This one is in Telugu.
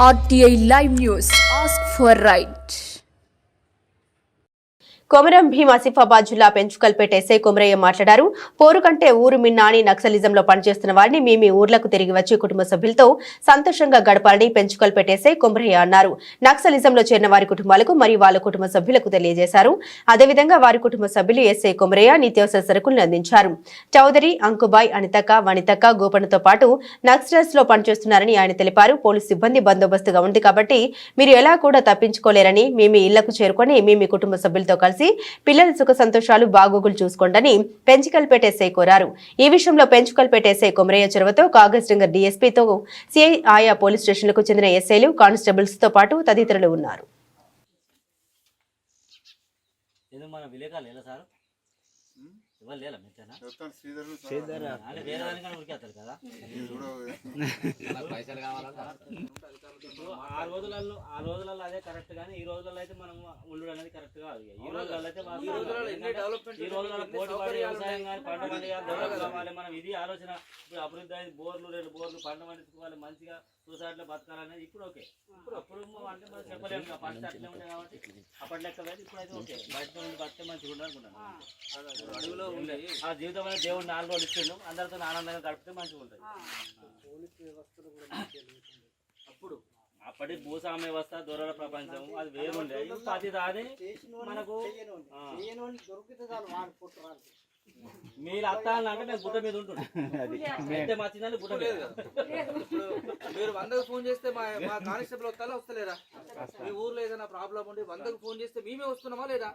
RTI Live News. Ask for right. Komaram Bheem Asifabad జిల్లా పెంచుకల్పేట ఎస్ఐ కొమరయ్య మాట్లాడారు. పోరు కంటే ఊరు మిన్నాని నక్సలిజంలో పనిచేస్తున్న వారిని మీ ఊర్లకు తిరిగి వచ్చి కుటుంబ సభ్యులతో సంతోషంగా గడపాలని పెంచుకల్పేట ఎస్ఐ కొమరయ్య అన్నారు. నక్సలిజంలో చేరిన వారి కుటుంబాలకు మరియు వాళ్ళ కుటుంబ సభ్యులకు తెలియజేశారు. అదేవిధంగా వారి కుటుంబ సభ్యులు ఎస్ఐ కొమరయ్య నిత్యావసర సరుకులను అందించారు. చౌదరి, అంకుబాయ్, అనితక్క, వనితక్క, గోపన్నతో పాటు నక్సలైట్స్ లో పనిచేస్తున్నారని ఆయన తెలిపారు. పోలీసు సిబ్బంది బందోబస్తుగా ఉంది కాబట్టి మీరు ఎలా కూడా తప్పించుకోలేరని మీ ఇళ్లకు చేరుకొని మీ కుటుంబ సభ్యులతో కలిసి పిల్లల సుఖ సంతోషాలు బాగోగులు చూసుకోండి పెంచుకల్పేట ఎస్ఐ కోరారు. ఈ విషయంలో పెంచుకల్పేట ఎస్ఐ కొమరయ్య చొరవతో కాగజ్నగర్ డీఎస్పీతో సిఐ ఆయా పోలీస్ స్టేషన్లకు చెందిన ఎస్ఐలు, కానిస్టేబుల్స్ తో పాటు తదితరులు ఉన్నారు. ఆ రోజులలో అదే కరెక్ట్ కానీ ఈ రోజులలో అయితే మనం ఉండు అనేది కరెక్ట్ కాదు. ఈ రోజులలో అయితే ఈ రోజులలో పోటీ వ్యవసాయం కానీ పంట పండుగ డెవలప్ కావాలి. మనం ఇది ఆలోచన ఇప్పుడు అభివృద్ధి అయింది. బోర్లు 2 బోర్లు పంట పండించుకోవాలి, మంచిగా సొసైటీలో బతకాలనేది ఇప్పుడు ఓకే. అప్పుడు అంటే మనం చెప్పలేము, ఫస్ట్ అట్లే ఉండే కాబట్టి అప్పటి లెక్క లేదు. ఇప్పుడైతే ఓకే, బయట నుండి బతికే మంచిగా ఉండాలనుకుంటాను. అడుగులో ఉండే ఆ జీవితం అనేది దేవుడు 4 రోజులు ఇచ్చిండు, అందరితో ఆనందంగా గడిపితే మంచిగా ఉంటుంది. అప్పుడు అప్పటి భూస్వామ్య వ్యవస్థ, దొరల ప్రపంచం అది వేరుండే. అది దాని మనకు మీరు అత్తాలంటే నేను గుట్ట మీద ఉంటుండే మర్చిందని గుట్ట మీద. మీరు 100కు ఫోన్ చేస్తే మా కానిస్టేబుల్ వస్తారా వస్తలేరా? మీ ఊర్లో ఏదైనా ప్రాబ్లం ఉండి 100కు ఫోన్ చేస్తే మేమే వస్తున్నామా లేదా?